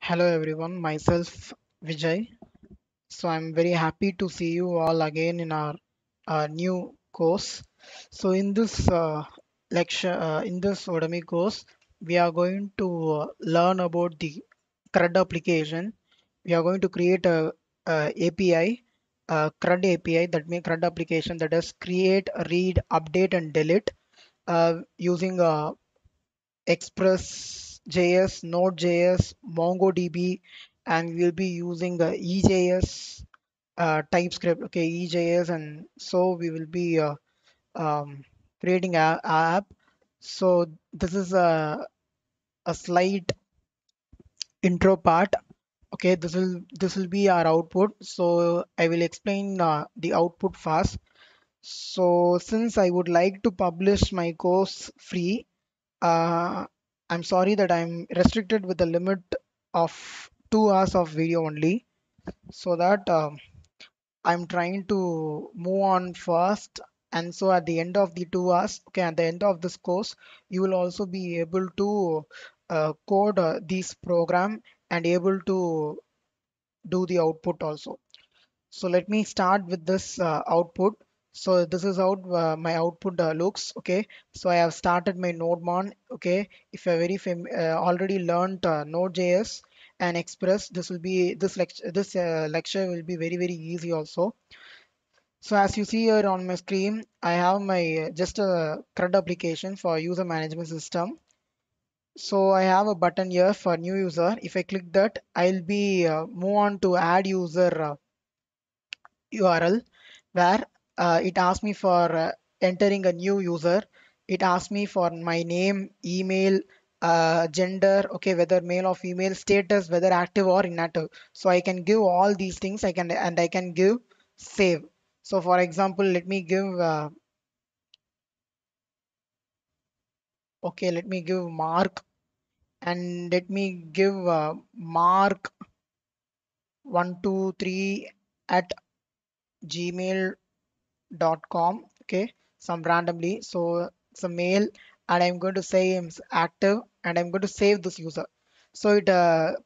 Hello everyone, myself Vijay. So I'm very happy to see you all again in our new course. So in this lecture, in this Udemy course, we are going to learn about the CRUD application. We are going to create a API, CRUD API, that means CRUD application, that is create, read, update, and delete using Express.js, Node.js, MongoDB, and we'll be using EJS, TypeScript, okay, EJS, and so we will be creating a app. So this is a slight intro part. Okay, this will be our output. So I will explain the output first. So since I would like to publish my course free, uh, I'm sorry that I'm restricted with the limit of 2 hours of video only, so that I'm trying to move on fast. And so at the end of the 2 hours, okay, at the end of this course, you will also be able to code this program and able to do the output also. So let me start with this output. So this is how my output looks. Okay. So I have started my NodeMon. Okay. If you already learned Node.js and Express, this will be this lecture will be very easy also. So as you see here on my screen, I have my just a CRUD application for user management system. So I have a button here for new user. If I click that, I'll be move on to add user URL where it asks me for entering a new user. It asks me for my name, email, gender, okay, whether male or female, status, whether active or inactive. So I can give all these things. I can give save. So for example, let me give okay, let me give Mark, and let me give Mark 123 at gmail.com. Okay, some randomly. So it's a mail, and I'm going to say it's active, and I'm going to save this user. So it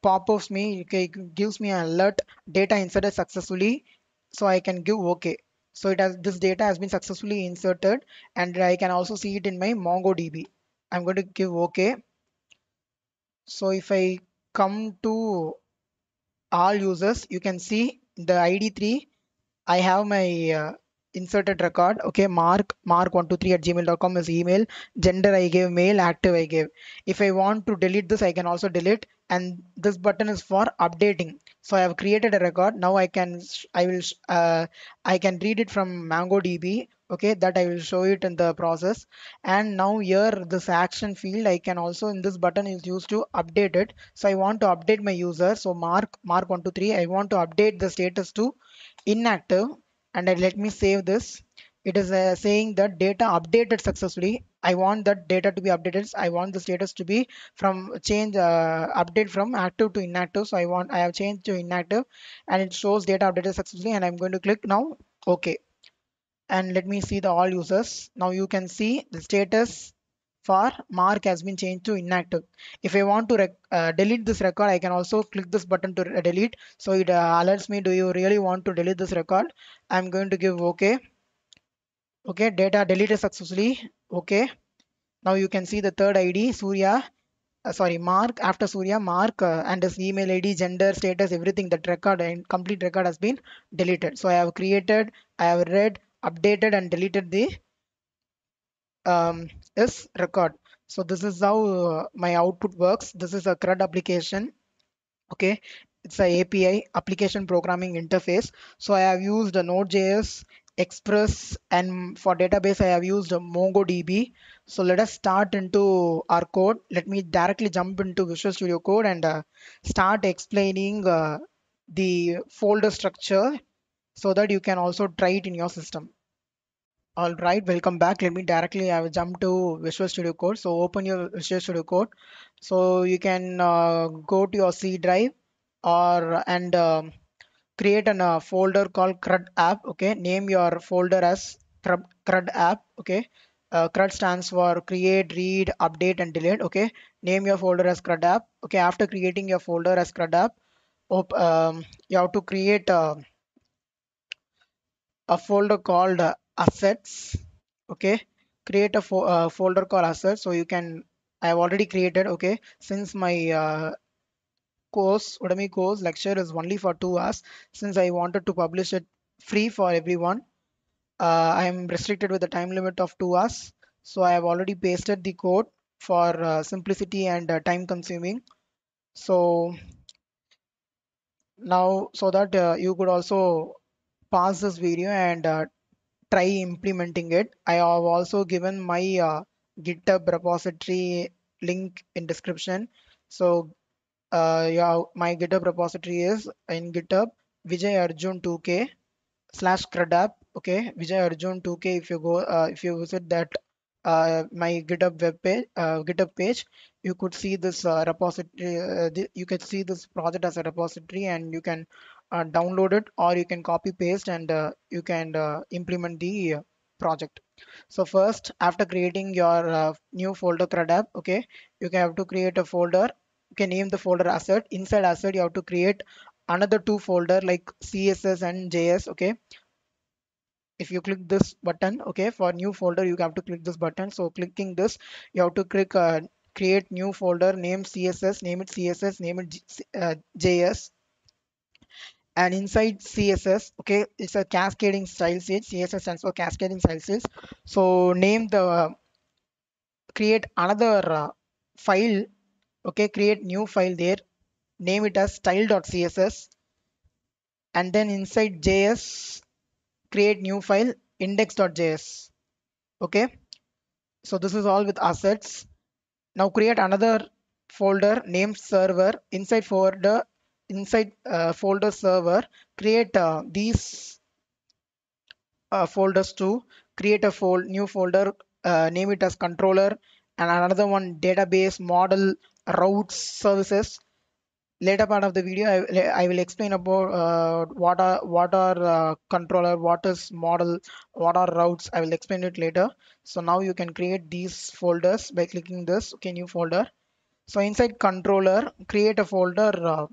pop-ups me, okay, it gives me an alert, data inserted successfully. So I can give OK. So it has this data has been successfully inserted, and I can also see it in my MongoDB. I'm going to give OK. So if I come to all users, you can see the ID3. I have my inserted record. Okay, mark123 at gmail.com is email. Gender I gave male, active I gave. If I want to delete this, I can also delete. And this button is for updating. So I have created a record. Now I can read it from MongoDB. Okay, that I will show it in the process. And now here this action field, I can also in this button is used to update it. So I want to update my user. So mark123. I want to update the status to inactive, and let me save this. It is saying that data updated successfully. I want that data to be updated. I want the status to be from change update from active to inactive. So I have changed to inactive, and it shows data updated successfully, and I'm going to click now OK. And let me see the all users. Now you can see the status for Mark has been changed to inactive. If I want to delete this record, I can also click this button to delete. So it alerts me, do you really want to delete this record? I'm going to give OK. Okay, data deleted successfully. Okay. Now you can see the third ID, Surya. Sorry, Mark. After Surya, Mark and his email ID, gender, status, everything. That record and complete record has been deleted. So I have created, I have read, updated, and deleted the is record. So this is how my output works. This is a CRUD application. Okay, it's a API, application programming interface. So I have used a Node.js, Express, and for database I have used a MongoDB. So let us start into our code. Let me directly jump into Visual Studio Code and start explaining the folder structure so that you can also try it in your system. All right, welcome back. Let me directly, I will jump to Visual Studio Code. So open your Visual Studio Code. So you can go to your C drive or and create a folder called CRUD app. Okay, name your folder as CRUD app. Okay, CRUD stands for create, read, update, and delete. Okay, name your folder as CRUD app. Okay, after creating your folder as CRUD app, you have to create a folder called assets. Okay, create a folder called assets. So you can, I have already created. Okay, since my course, Udemy course lecture is only for 2 hours, since I wanted to publish it free for everyone, I am restricted with a time limit of 2 hours. So I have already pasted the code for simplicity and time consuming. So now, so that you could also pause this video and try implementing it. I have also given my GitHub repository link in description. So yeah, my GitHub repository is in GitHub Vijay Arjun 2K /CRUDApp. Okay, Vijay Arjun 2K. If you go, if you visit that my GitHub web page, GitHub page, you could see this repository. You can see this project as a repository, and you can download it, or you can copy paste, and you can implement the project. So first, after creating your new folder CRUDApp, okay, you can have to create a folder. You can name the folder asset. Inside asset, you have to create another two folder like CSS and JS. Okay, if you click this button, okay, for new folder you have to click this button. So clicking this, you have to click create new folder, name CSS, name it CSS, name it JS. And inside CSS, okay, it's a cascading style sheet. CSS stands for cascading style sheets. So name the create another file. Okay, create new file there, name it as style.css. And then inside JS, create new file, index.js. Okay, so this is all with assets. Now create another folder named server. Inside folder server, create these folders too. Create a new folder, name it as controller, and another one database, model, routes, services. Later part of the video, I will explain about what are controller, what is model, what are routes. I will explain it later. So now you can create these folders by clicking this. Okay, new folder. So inside controller, create a folder,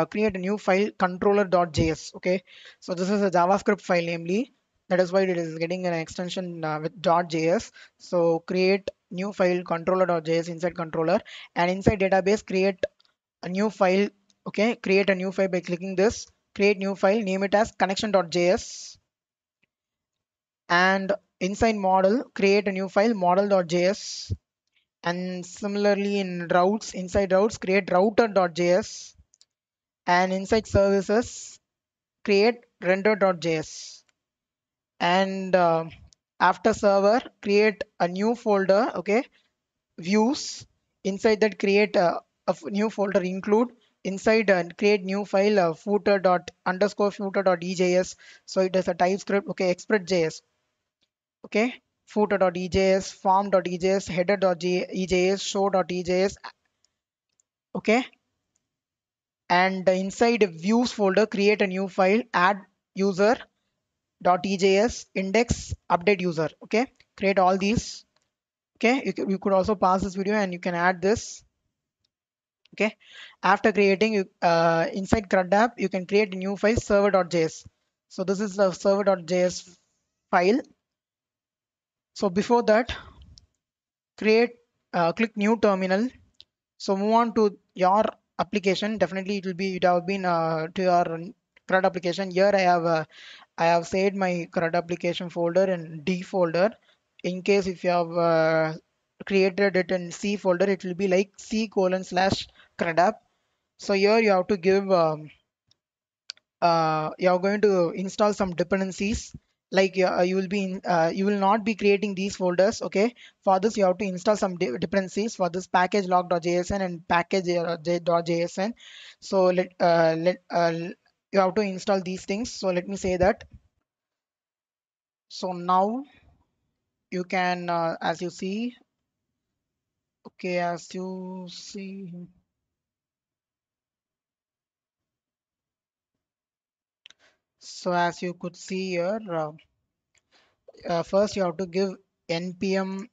create a new file controller.js. Okay, so this is a JavaScript file namely. That is why it is getting an extension with .js. So create new file controller.js inside controller, and inside database create a new file. Okay, create a new file by clicking this. Create new file, name it as connection.js, and inside model create a new file model.js. And similarly in routes, inside routes create router.js, and inside services create render.js. And after server create a new folder. Okay, views, inside that create new folder include, inside and create new file footer dot underscore footer dot ejs. So it is a TypeScript. Okay, express.js. Okay, footer dot ejs, form dot ejs, header dot ejs, show dot ejs. Okay, and inside views folder create a new file, add user dot ejs, index, update user. Okay, create all these. Okay, you could also pause this video and you can add this. Okay, after creating you inside CRUD app, you can create a new file server.js. So this is the server.js file. So before that, create click new terminal. So move on to your application. Definitely it have been to your CRUD application. Here I have saved my CRUD application folder in D folder. In case if you have created it in C folder, it will be like C:/CRUD app. So here you have to give you are going to install some dependencies, like you will be you will not be creating these folders. Okay, for this you have to install some dependencies for this package log.jsn and package .jsn. So you have to install these things. So let me say that. So now you can as you see. Okay, as you see. So as you could see here, first you have to give npm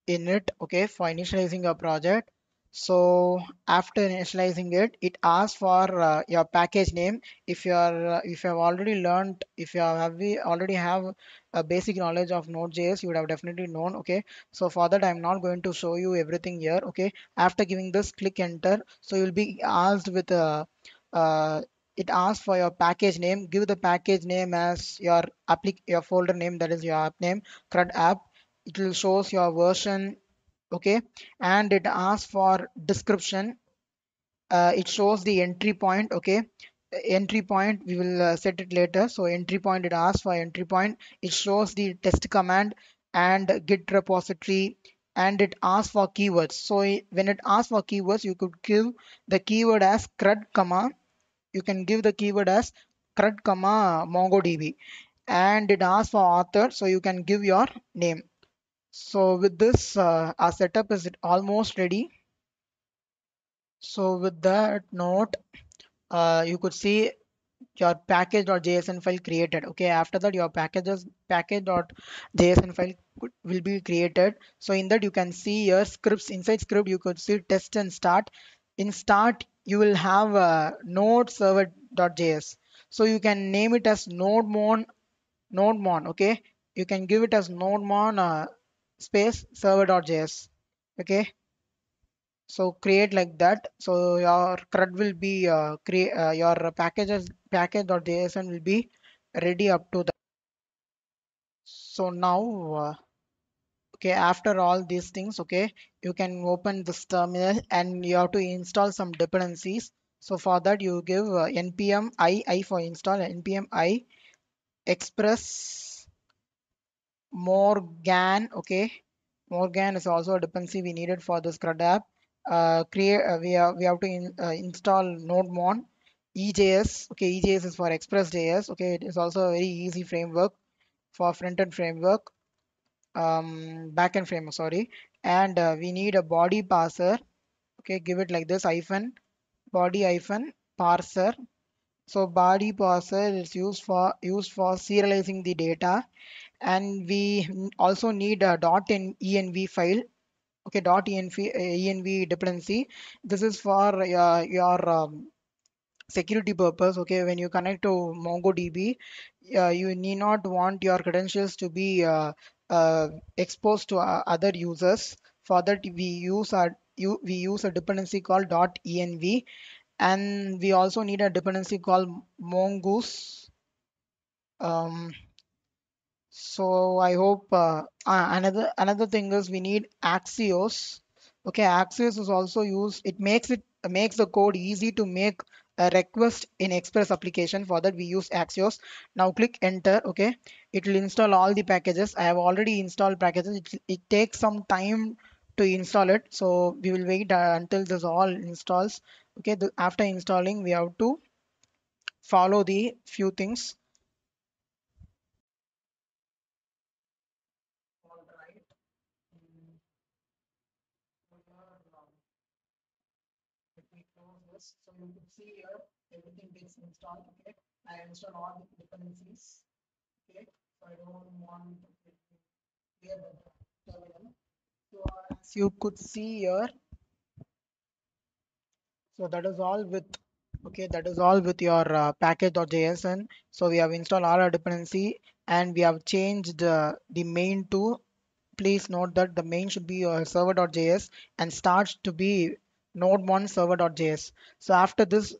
in it, okay, for initializing your project. So after initializing it, it asks for your package name. If you are if you have already learned, if you have we already have a basic knowledge of Node.js, you would have definitely known, okay. So for that, I'm not going to show you everything here, okay. After giving this, click enter. So you'll be asked with uh, it asks for your package name. Give the package name as your folder name, that is your app name, CRUD app. It will shows your version, okay, and it asks for description. It shows the entry point, okay. Entry point we will set it later. So entry point, it asks for entry point. It shows the test command and git repository, and it asks for keywords. So when it asks for keywords, you could give the keyword as crud comma, you can give the keyword as crud comma mongodb, and it asks for author, so you can give your name. So with this, our setup is almost ready. So with that note, you could see your package.jsn file created. Okay, after that your package.jsn file will be created. So in that you can see your scripts. Inside script you could see test and start. In start you will have node server.js. So you can name it as nodemon. Okay, you can give it as nodemon space server.js. Okay, so create like that. So your CRUD will be create your packages package.json will be ready up to that. So now, okay, after all these things, okay, you can open this terminal and you have to install some dependencies. So for that you give npm I for install, npm I express Morgan, okay. Morgan is also a dependency we needed for this CRUD app. Create we have to install NodeMon, EJS. Okay, EJS is for Express.js. Okay, it is also a very easy framework for front-end framework, back-end framework. Sorry, and we need a body parser. Okay, give it like this hyphen body hyphen parser. So body parser is used for serializing the data, and we also need a .env file. Okay, .env dependency. This is for your security purpose. Okay, when you connect to MongoDB, you need not want your credentials to be exposed to other users. For that we use a dependency called .env, and we also need a dependency called mongoose. um, So I hope another thing is we need Axios. Okay, Axios is also used. It makes the code easy to make a request in Express application. For that we use Axios. Now click enter. Okay, it will install all the packages. I have already installed packages. It takes some time to install it. So we will wait until this all installs. Okay, after installing we have to follow the few things. All right. Mm, so here, Let me close this. So you can see here everything gets installed. Okay, I install all the dependencies. Okay, so I don't want to clear the terminal. So as you could see here, so that is all with, okay, that is all with your package.jsn. So we have installed all our dependency, and we have changed the main to, please note that the main should be your server.js and starts to be node1 server.js. So after this,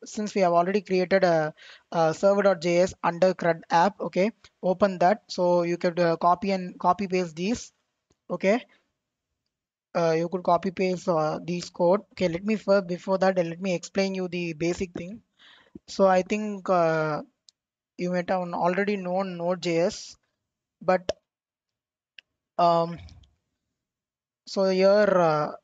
since we have already created a server.js under CRUD app, okay, open that. So you could copy paste these, okay. You could copy paste these code. Okay, let me first, before that, let me explain you the basic thing. So I think you might have already known Node.js, but um, so here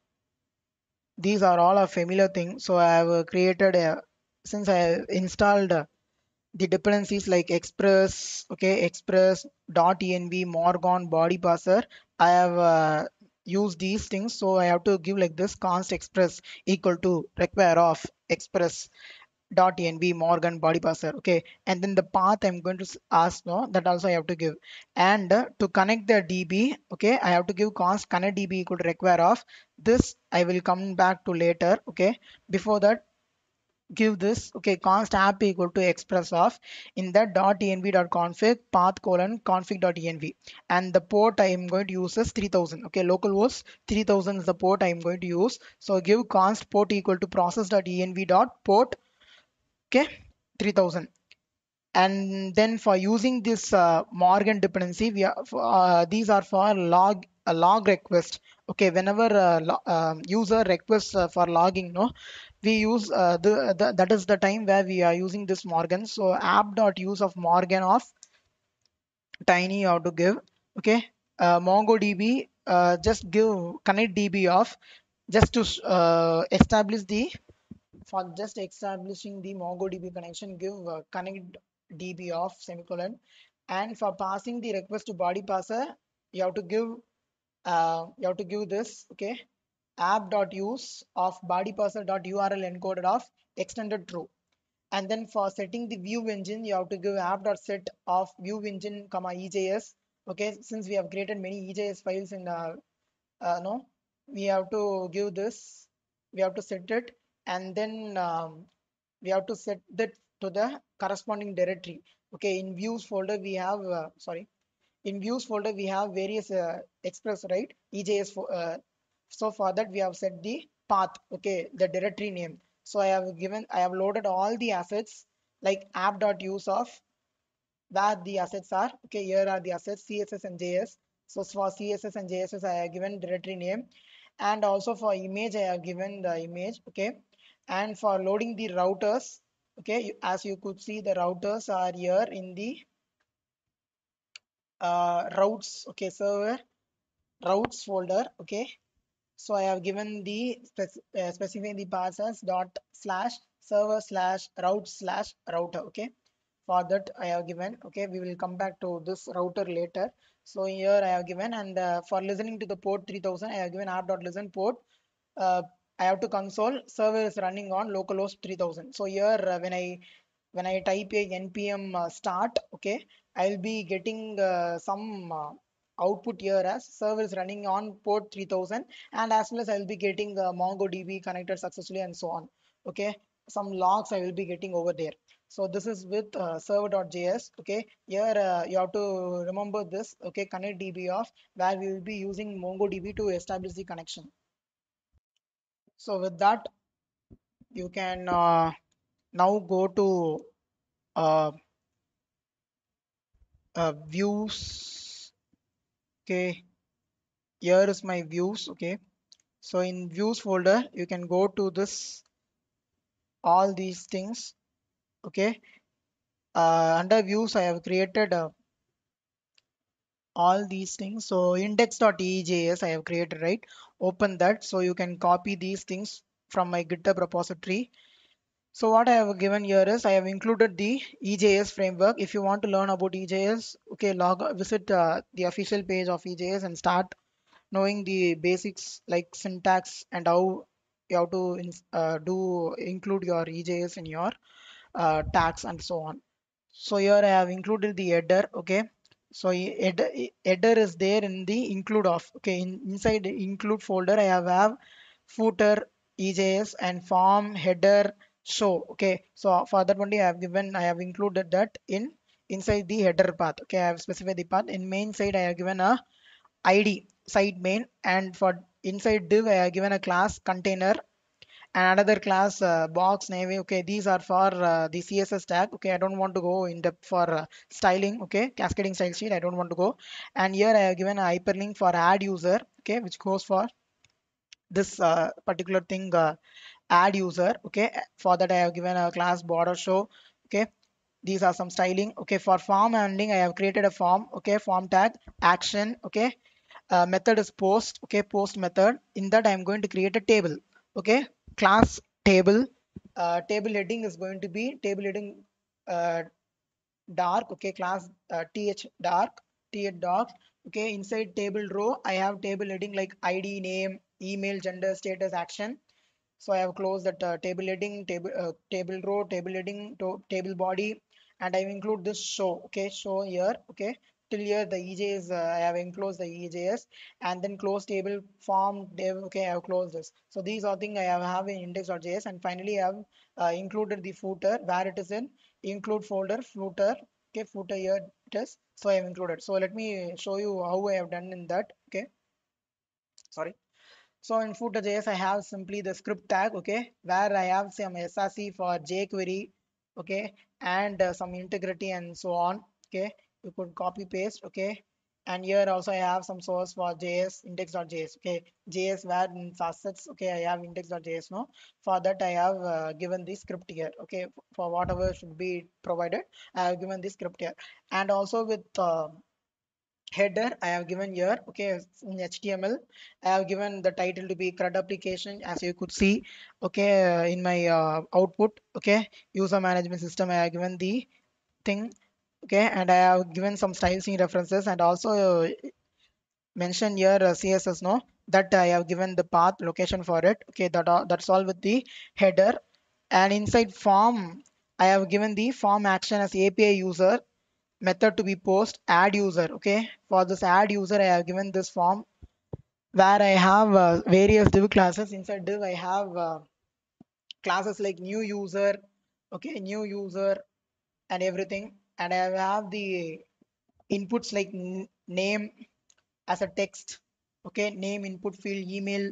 these are all a familiar thing. So I have created a, since I have installed the dependencies like Express, okay, Express .env, Morgon, body parser. I have used these things, so I have to give like this const express equal to require of express. dot env Morgan body parser. Okay, and then the path I'm going to ask, no, that also I have to give. And to connect the DB, okay, I have to give const connect DB equal to require of this. I will come back to later. Okay, before that, give this, okay, const app equal to express of in that dot env dot config path colon config dot env, and the port I am going to use is 3000. Okay, localhost 3000 is the port I am going to use. So give const port equal to process dot env dot port, okay, 3000. And then for using this Morgan dependency, we are these are for log request. Okay, whenever user requests for logging, no, we use the that is the time where we are using this Morgan. So app dot use of Morgan of tiny how to give. Okay, MongoDB, just give connect DB of just to establish the, for just establishing the MongoDB connection, give connect DB of semicolon. And for passing the request to body parser, you have to give this, okay, app.use of body parser dot URL encoded of extended true. And then for setting the view engine, you have to give app.set of view engine comma EJS. Okay, since we have created many EJS files in no, we have to give this, we have to set it, and then we have to set that to the corresponding directory. Okay, in views folder we have sorry, in views folder we have various express, right, EJS so for that we have set the path, okay, the directory name. So I have loaded all the assets like app.use of where the assets are. Okay, here are the assets CSS and JS. So for CSS and JS I have given directory name, and also for image I have given the image. Okay, and for loading the routers, okay, as you could see the routers are here in the routes, okay, server routes folder. Okay, so I have given the specifying the paths as dot slash server slash route slash router. Okay, for that I have given. Okay, we will come back to this router later. So here I have given, and for listening to the port 3000 I have given app.listen port. uh, I have to console server is running on localhost 3000. So here when I type a npm start, okay, I'll be getting some output here as server is running on port 3000, and as well as I'll be getting MongoDB connected successfully and so on. Okay, some logs I will be getting over there. So this is with server.js. Okay, here you have to remember this. Okay, connect DB of where we will be using MongoDB to establish the connection. So with that, you can now go to uh, views. Okay, here is my views. Okay, so in views folder, you can go to this all these things. Okay, under views, I have created all these things. So index.ejs I have created, right? Open that so you can copy these things from my GitHub repository. So what I have given here is I have included the EJS framework. If you want to learn about EJS, okay, visit the official page of EJS and start knowing the basics like syntax and how you have to do include your EJS in your tags and so on. So here I have included the header. Okay, so header is there in the include of. Okay, inside the include folder I have footer, EJS, and form, header, show. Okay, so for that only I have included that in inside the header path. Okay, I have specified the path. In main side I have given a ID site main, and for inside div I have given a class container and another class box navy. Okay, these are for the CSS tag. Okay, I don't want to go in depth for styling. Okay, cascading style sheet I don't want to go. And here I have given a hyperlink for add user. Okay, which goes for this particular thing, add user. Okay, for that I have given a class border show. Okay, these are some styling. Okay, for form handling I have created a form. Okay, form tag action. Okay, method is post. Okay, post method. In that I am going to create a table. Okay, class table. Table heading is going to be table heading uh, dark. Okay, class th dark, th dark. Okay, inside table row I have table heading like ID, name, email, gender, status, action. So I have closed that table heading, table row, table heading, table body, and I include this show. Okay, show here. Okay, till here the EJS I have enclosed the EJS, and then close table form dev. Okay, I have closed this. So these are things I have in index.js, and finally I have included the footer where it is in include folder footer. Okay, footer here it is. So I have included. So let me show you how I have done in that. Okay, sorry. So in footer.js, I have simply the script tag, okay, where I have some SRC for jQuery, okay, and some integrity and so on, okay. You could copy paste, okay. And here also I have some source for JS index.js, okay. JS where in facets, okay, I have index.js no. For that I have given the script here, okay. For whatever should be provided, I have given the script here, and also with header I have given here, okay, in HTML I have given the title to be CRUD application, as you could see, okay, in my output, okay, user management system I have given the thing, okay, and I have given some style scene references, and also mention here CSS no, that I have given the path location for it, okay, that's all with the header. And inside form I have given the form action as API user method to be post add user, okay. For this add user I have given this form where I have various div classes. Inside div I have classes like new user, okay, new user and everything, and I have the inputs like name as a text, okay, name input field, email,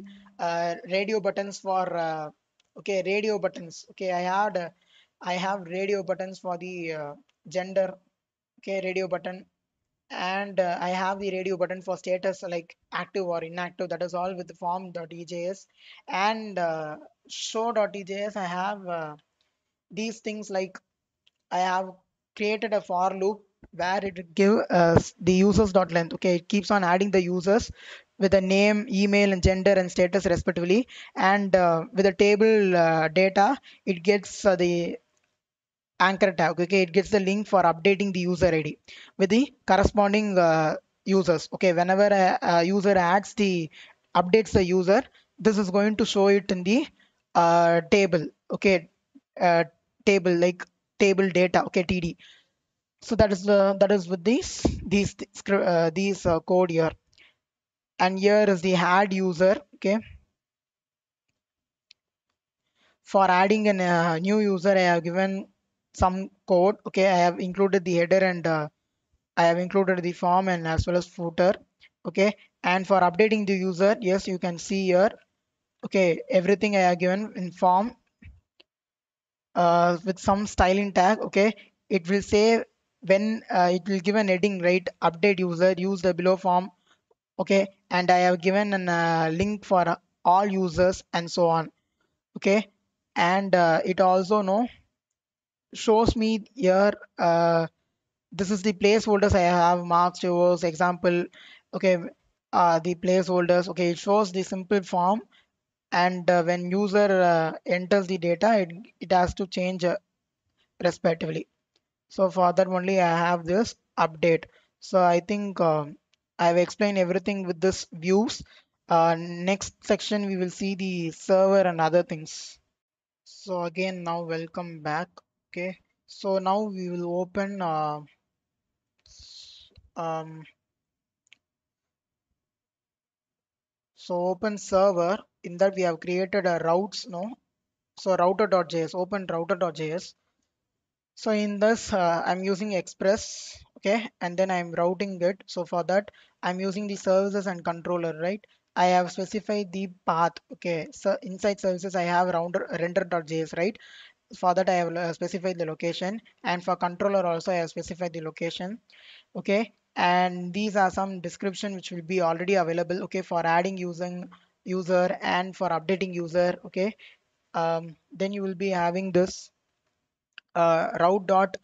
radio buttons for okay, radio buttons, okay, I have radio buttons for the gender, okay, radio button, and I have the radio button for status like active or inactive. That is all with the form.ejs, and show.ejs. I have these things like I have created a for loop where it give the users dot length. Okay, it keeps on adding the users with the name, email, and gender and status respectively, and with the table data, it gets the anchor tag, okay, it gets the link for updating the user id with the corresponding users, okay. Whenever a user adds the updates the user, this is going to show it in the table, okay, uh, table like table data, okay, td. So that is with these code here. And here is the add user, okay. For adding a new user I have given some code, okay. I have included the header, and I have included the form and as well as footer. Okay. And for updating the user, yes, you can see here. Okay. Everything I have given in form with some styling tag. Okay. It will say when it will give an heading, right? Update user, use the below form. Okay. And I have given an link for all users and so on. Okay. And it also no shows me here. This is the placeholders I have marked yours example, okay. The placeholders, okay, it shows the simple form, and when user enters the data, it has to change respectively. So for that only I have this update. So I think I've explained everything with this views. Next section we will see the server and other things. So again, now welcome back, okay. So now we will open um so open server. In that we have created a routes, no. So router.js, open router.js. So in this I'm using Express, okay, and then I'm routing it. So for that I'm using the services and controller, right? I have specified the path, okay. So inside services I have render.js, right? For that I have specified the location, and for controller also I have specified the location, okay. And these are some description which will be already available, okay, for adding using user and for updating user, okay. Then you will be having this route dot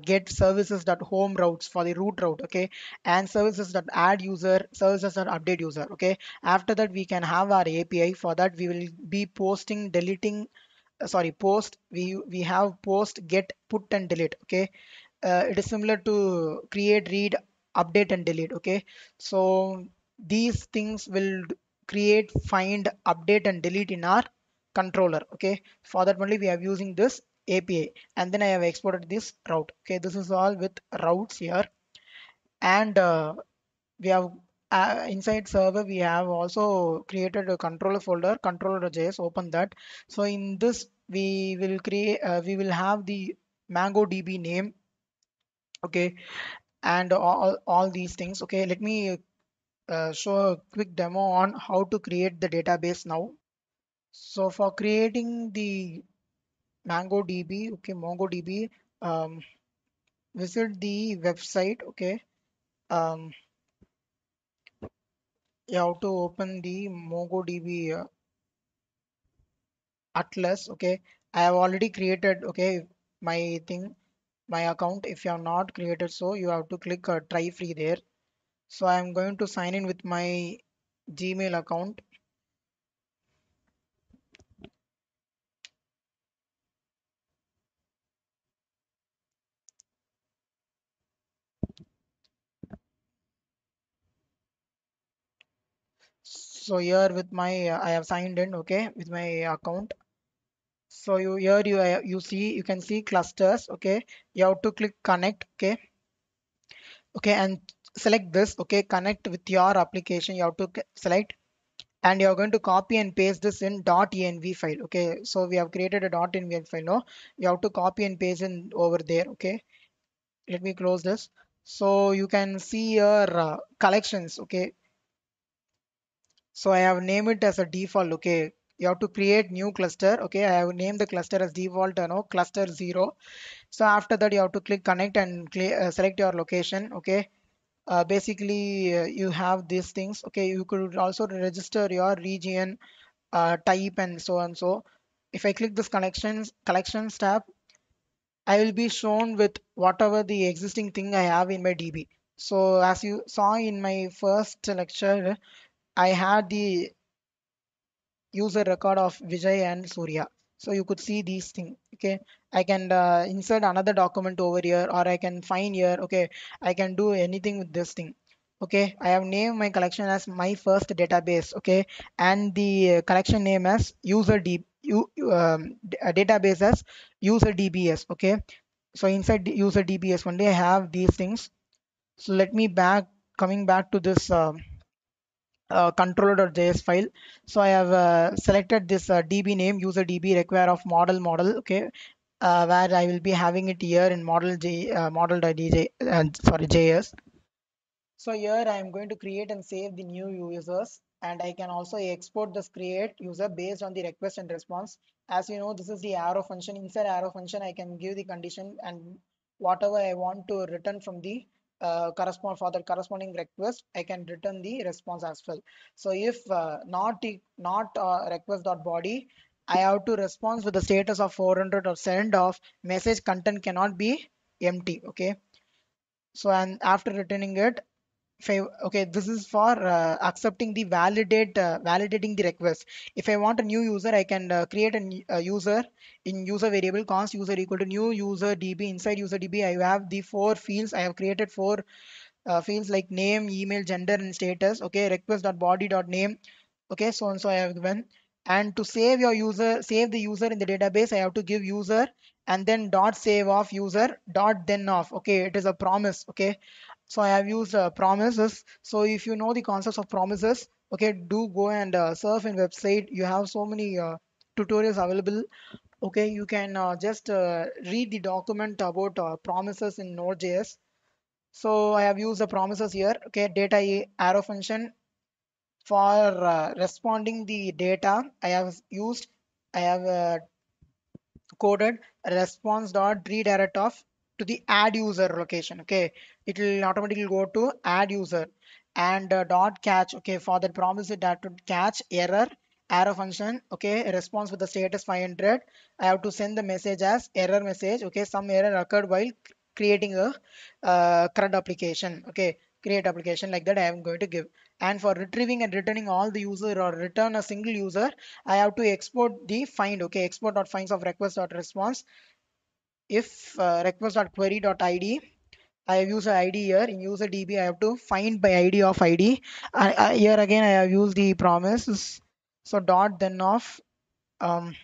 get services dot home routes for the root route, okay, and services that add user, services that update user, okay. After that we can have our API. For that we will be posting, deleting, sorry, post, we have post, get, put, and delete, okay. It is similar to create, read, update, and delete, okay. So these things will create, find, update, and delete in our controller. Okay, for that only we are using this API, and then I have exported this route. Okay, this is all with routes here. And we have inside server we have also created a controller folder, controller.js. Open that. So in this we will have the MongoDB name. Okay, and all these things. Okay, let me show a quick demo on how to create the database now. So for creating the MongoDB, okay, MongoDB, um, visit the website. Okay, um, you have to open the MongoDB Atlas. Okay, I have already created, okay, my thing, my account. If you have not created, so you have to click try free there. So I am going to sign in with my Gmail account. So here with my I have signed in, okay, with my account. So you here you see, you can see clusters. Okay, you have to click connect. Okay, okay, and select this. Okay, connect with your application. You have to select, and you're going to copy and paste this in .env file. Okay, so we have created a .env file. No, you have to copy and paste in over there. Okay, let me close this. So you can see your collections. Okay, so I have named it as a default. Okay, you have to create new cluster. Okay, I have named the cluster as default, no, cluster 0. So after that you have to click connect and select your location. Okay, basically you have these things. Okay, you could also register your region, type, and so on. So if I click this collections tab, I will be shown with whatever the existing thing I have in my DB. So as you saw in my first lecture, I had the user record of Vijay and Surya. So you could see these things. Okay, I can insert another document over here, or I can find here. Okay, I can do anything with this thing. Okay, I have named my collection as my first database. Okay, and the collection name as database as user DBS. Okay, so inside the user DBS only I have these things. So let me coming back to this. Controller.js file. So I have selected this DB name, user DB require of model. Okay, where I will be having it here in model.dj, sorry, JS. So here I am going to create and save the new users, and I can also export this create user based on the request and response. As you know, this is the arrow function. Inside arrow function, I can give the condition and whatever I want to return from the for the corresponding request, I can return the response as well. So if not request dot body, I have to respond with the status of 400 or send of message content cannot be empty. Okay. So and after returning it, okay, this is for accepting the validating the request. If I want a new user, I can create a user in user variable const user equal to new user db. Inside user db I have the four fields. I have created four fields like name, email, gender, and status. Okay, request.body.name. Okay, so and so I have given. And to save the user in the database, I have to give user and then dot save of user dot then of. Okay, it is a promise. Okay, so I have used promises. So if you know the concepts of promises, okay, do go and surf in website. You have so many tutorials available. Okay, you can just read the document about promises in Node.js. So I have used the promises here. Okay, arrow function for responding the data. I have coded response dot redirect of to the add user location. Okay, it will automatically go to add user and dot catch. Okay, for that promise it that to catch error arrow function. Okay, response with the status 500. I have to send the message as error message. Okay, some error occurred while creating a CRUD application. Okay, create application like that I am going to give. And for retrieving and returning all the user or return a single user, I have to export the find. Okay, export dot finds of request dot response. If request dot query dot id, I have used a ID here in user DB. I have to find by ID of ID. Here again I have used the promise. So dot then of um,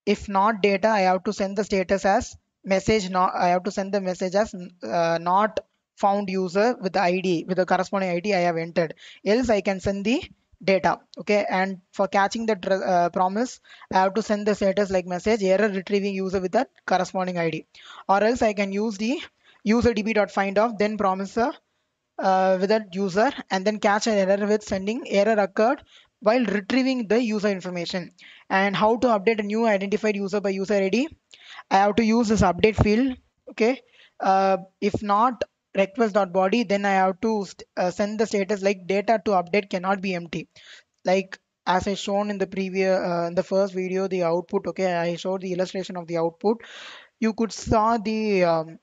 if not data, I have to send the status as message. Not I have to send the message as not found user with the ID, with the corresponding ID I have entered. Else I can send the data. Okay, and for catching the promise, I have to send the status like message error retrieving user with that corresponding ID, or else I can use the user db.find of then promise with that user and then catch an error with sending error occurred while retrieving the user information. And how to update a new identified user by user ID? I have to use this update field. Okay. If not request.body, then I have to send the status like data to update cannot be empty. Like as I shown in the previous in the first video, the output. Okay, I showed the illustration of the output. You could saw the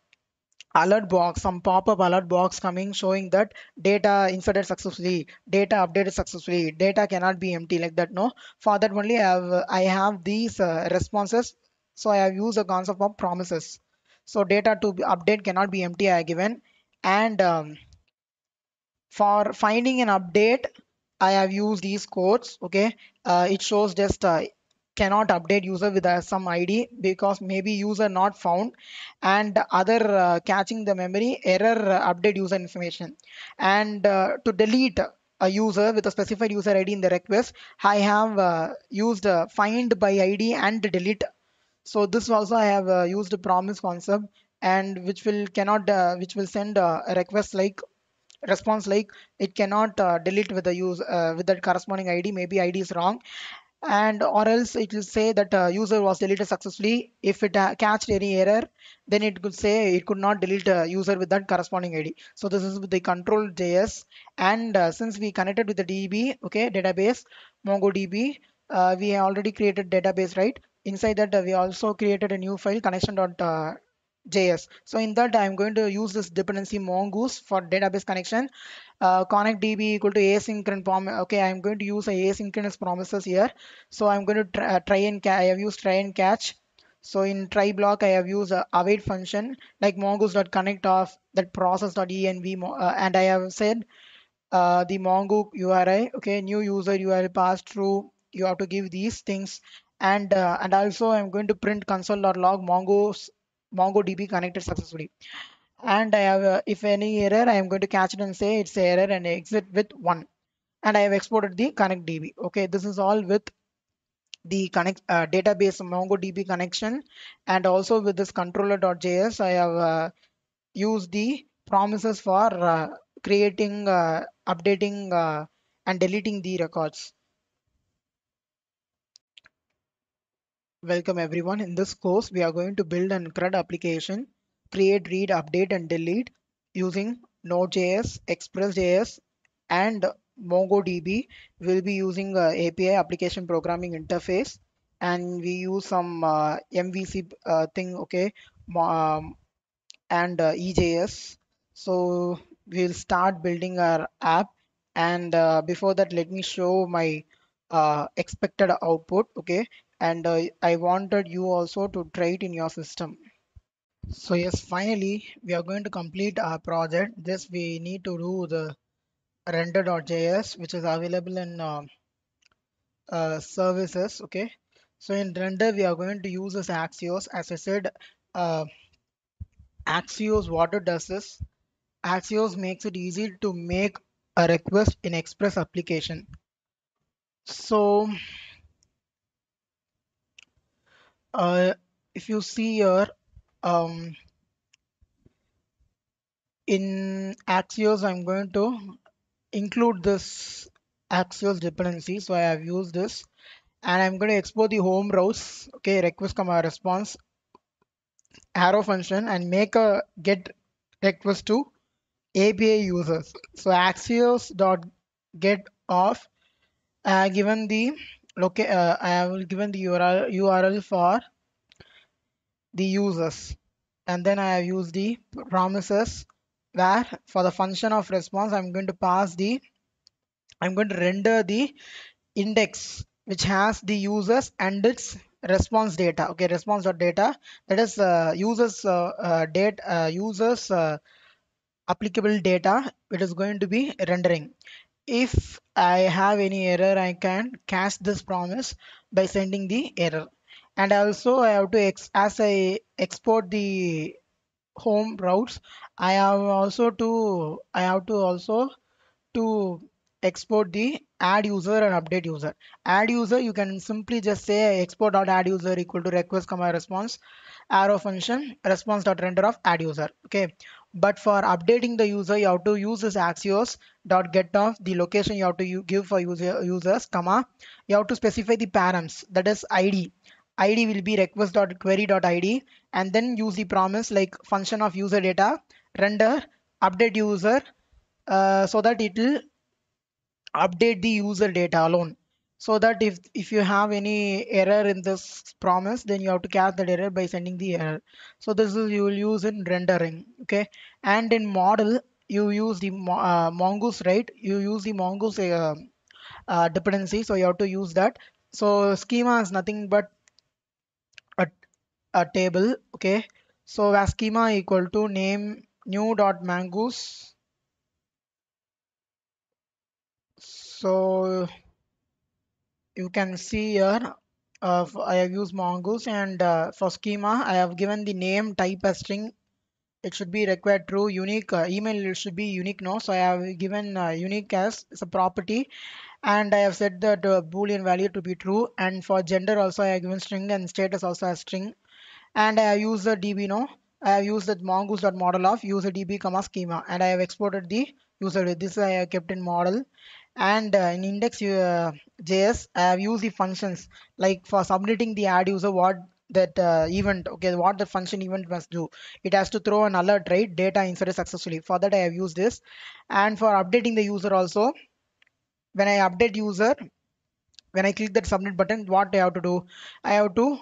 alert box, some pop-up alert box coming showing that data inserted successfully, data updated successfully, data cannot be empty, like that. No, for that only I have these responses. So I have used the concept of promises. So data to be update cannot be empty I have given. And for finding an update, I have used these codes. Okay, it shows just cannot update user with some ID because maybe user not found, and other catching the memory error update user information. And to delete a user with a specified user ID in the request, I have used find by ID and delete. So this also I have used a promise concept, and which will send a request like response like it cannot delete with the use with that corresponding ID. Maybe ID is wrong, and or else it will say that user was deleted successfully. If it catched any error, then it could say it could not delete user with that corresponding ID. So this is with the control JS. And since we connected with the DB, okay, database MongoDB, we have already created database, right? Inside that we also created a new file connection.js. So in that I'm going to use this dependency mongoose for database connection. Connect db equal to asynchronous prom. Okay, I'm going to use a asynchronous promises here. So I'm going to try and I have used try and catch. So in try block I have used await function like mongoose.connect of that process.env and I have said the mongo URI. Okay, new user URI passed through. You have to give these things. And also I'm going to print console.log MongoDB connected successfully. And I have if any error I am going to catch it and say it's error and exit with 1. And I have exported the connect DB. Okay, this is all with the connect database MongoDB connection. And also with this controller.js I have used the promises for creating updating and deleting the records. Welcome everyone. In this course, we are going to build an CRUD application, create, read, update, and delete using Node.js, Express.js, and MongoDB. We'll be using API application programming interface, and we use some MVC thing, okay, and EJS. So we'll start building our app. And before that, let me show my expected output. Okay. And I wanted you also to try it in your system. So yes, finally, we are going to complete our project. This we need to do the render.js, which is available in services. Okay. So in render, we are going to use this Axios. As I said, uh, Axios, what it does is Axios makes it easy to make a request in Express application. So uh, if you see here, um, in Axios, I'm going to include this Axios dependency. So I have used this and I'm going to export the home rows, okay, request comma response arrow function and make a get request to API users. So Axios dot get off given the I have given the URL for the users, and then I have used the promises where for the function of response I'm going to render the index which has the users and its response data. Okay, response.data, that is users applicable data it is going to be rendering. if I have any error, I can catch this promise by sending the error. And also I have to as I export the home routes, I have to also to export the add user and update user. Add user, you can simply just say export.add user equal to request comma response arrow function response dot render of add user. Okay, but for updating the user, you have to use this axios dot get of the location you have to give for users comma, you have to specify the params, that is id. ID will be request dot query dot id, and then use the promise like function of user data render update user, so that it will update the user data alone. So that if you have any error in this promise, then you have to catch that error by sending the error. So this is you will use in rendering. Okay, and in model you use the mongoose, right? You use the mongoose dependency, so you have to use that. So schema is nothing but a, a table. Okay, so as schema equal to name new dot mongoose. So you can see here, I have used mongoose, and for schema I have given the name type as string. It should be required true. Unique email should be unique, no, so I have given unique as a property, and I have set the boolean value to be true. And for gender also I have given string, and status also as string. And I have used the db, no, I have used the mongoose.model of user db comma schema, and I have exported the user with this. I have kept in model. And in index js I have used the functions like for submitting the add user, what that event, okay, what the function event must do. It has to throw an alert, right? Data inserted successfully. For that I have used this. And for updating the user also, when I update user, when I click that submit button, what I have to do? I have to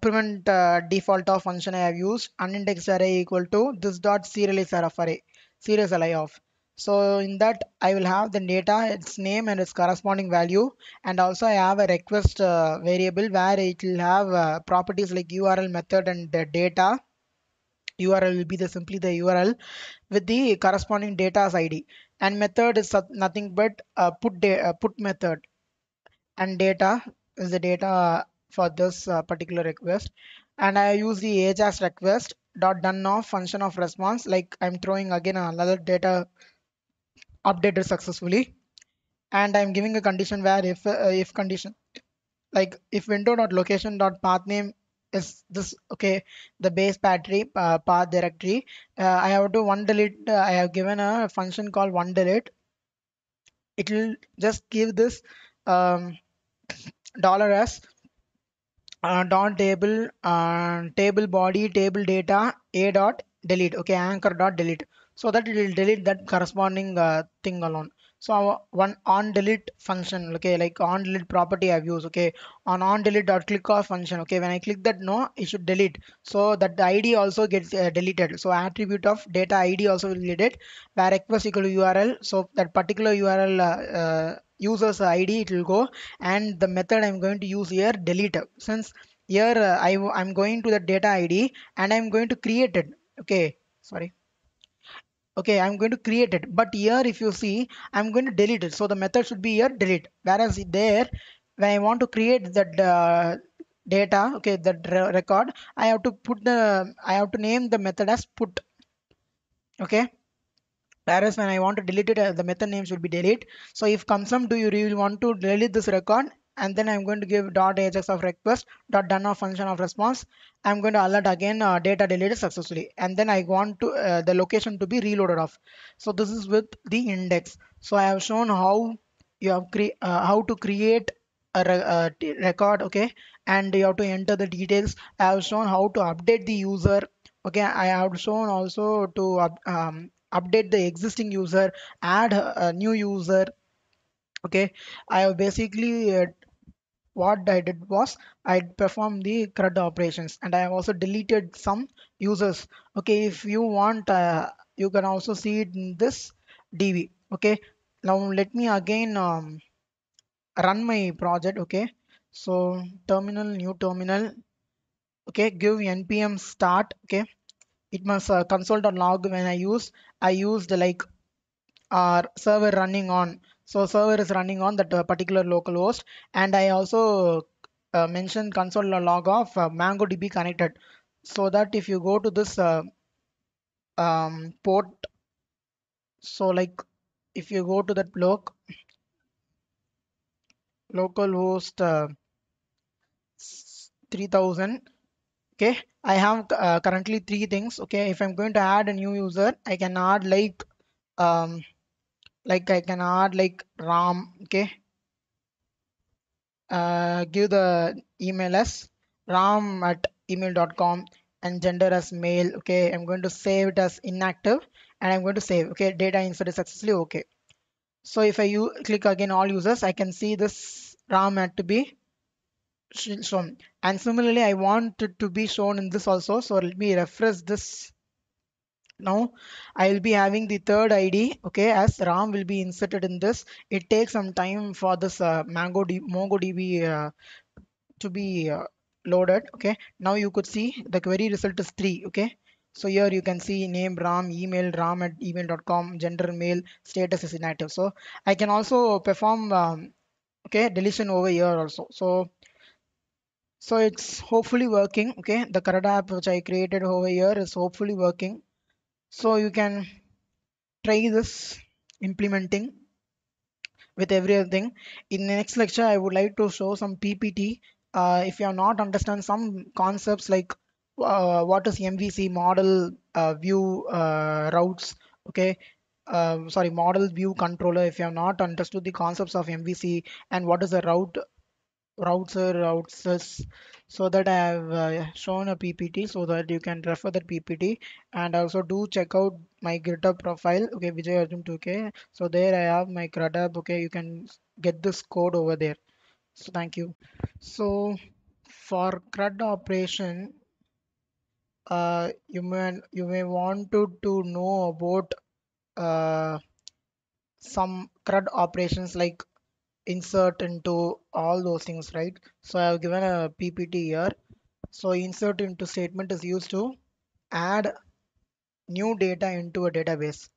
prevent default of function I have used unindexed array equal to this dot serialize array, serious array of. So in that I will have the data, its name and its corresponding value, and also I have a request variable where it will have properties like URL method and the data. URL will be the simply the URL with the corresponding data's ID, and method is nothing but put method, and data is the data for this particular request. And I use the ajax request dot done of function of response, like I'm throwing again another data updated successfully. And I'm giving a condition where if condition like if window dot location dot path name is this, okay, the base battery path directory, I have to one delete, I have given a function called one delete. It will just give this dollar s dot table table body table data a dot delete, okay, anchor dot delete, so that it will delete that corresponding thing alone. So one on delete function, okay, like on delete property I've used, okay, on delete dot click off function, okay, when I click that, no, it should delete, so that the id also gets deleted. So attribute of data id also will delete it, where request equal to url, so that particular url user's id it will go. And the method I'm going to use here delete, since here I'm going to the data ID and I'm going to create it. Okay, sorry. Okay, I'm going to create it, but here if you see I'm going to delete it, so the method should be here delete, whereas there when I want to create that data, okay, that record, I have to I have to name the method as put. Okay, whereas when I want to delete it, the method name should be delete. So if comes to you will want to delete this record, and then I'm going to give dot ajax of request dot done of function of response. I'm going to alert again data deleted successfully, and then I want to the location to be reloaded off. So this is with the index. So I have shown how you have how to create a record, okay, and you have to enter the details. I have shown how to update the user. Okay, I have shown also to update the existing user, add a new user. Okay, I have basically what I did was I performed the CRUD operations, and I have also deleted some users. Okay, if you want, you can also see it in this DB. Okay, now let me again run my project. Okay, so terminal, new terminal. Okay, give npm start. Okay, it must console.log when I used like our server running on. So server is running on that particular local host, and I also mentioned console log of MongoDB connected, so that if you go to this port, so like if you go to that local host 3000. Okay, I have currently three things. Okay, if I'm going to add a new user, I can add um I can add like Ram. Okay, give the email as ram at email.com and gender as male. Okay, I'm going to save it as inactive, and I'm going to save. Okay, data inserted successfully. Okay, so if I click again all users, I can see this ram had to be shown, and similarly I want it to be shown in this also. So let me refresh this. Now I will be having the third ID, okay, as ram will be inserted in this. It takes some time for this MongoDB to be loaded. Okay, now you could see the query result is 3. Okay, so here you can see name ram, email ram at email.com, gender male, status is inactive. So I can also perform okay, deletion over here also. So it's hopefully working. Okay, the CRUD app which I created over here is hopefully working. So you can try this implementing with everything. In the next lecture, I would like to show some PPT. If you have not understand some concepts like what is MVC, model view routes, okay, sorry, model view controller. If you have not understood the concepts of MVC and what is a routes so that I have shown a PPT so that you can refer that PPT, and also do check out my GitHub profile. Okay, Vijay Arjun 2K. So there I have my GitHub. Okay, you can get this code over there. So thank you. So for CRUD operation, you may want to know about uh, some CRUD operations like insert into all those things, right? So I have given a PPT here. So insert into statement is used to add new data into a database.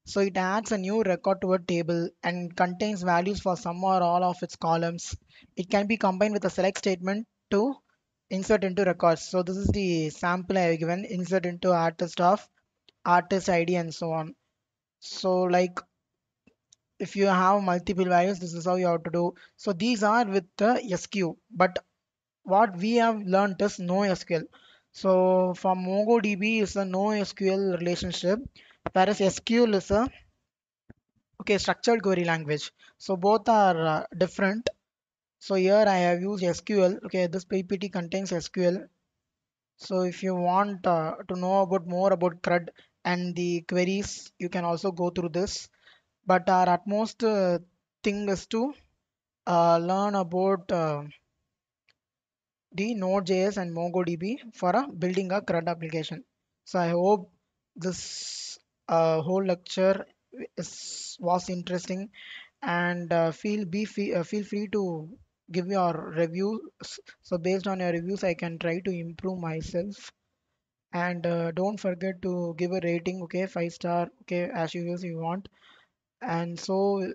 So it adds a new record to a table and contains values for some or all of its columns. It can be combined with a select statement to insert into records. So this is the sample I have given, insert into artist of artist ID and so on. So like if you have multiple values, this is how you have to do. So these are with the SQ, but what we have learned is NoSQL. So for MongoDB is a NoSQL relationship, whereas SQL is a okay structured query language. So both are different. So here I have used SQL. Okay, this PPT contains SQL. So if you want to know about more about CRUD and the queries, you can also go through this. But our utmost thing is to learn about the Node.js and MongoDB for building a CRUD application. So I hope this whole lecture was interesting, and feel free to give your reviews. So based on your reviews, I can try to improve myself. And don't forget to give a rating, okay, 5 star, okay, as usual if you want. And so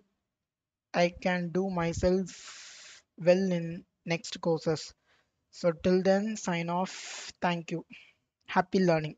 I can do myself well in next courses. So till then, sign off. Thank you. Happy learning.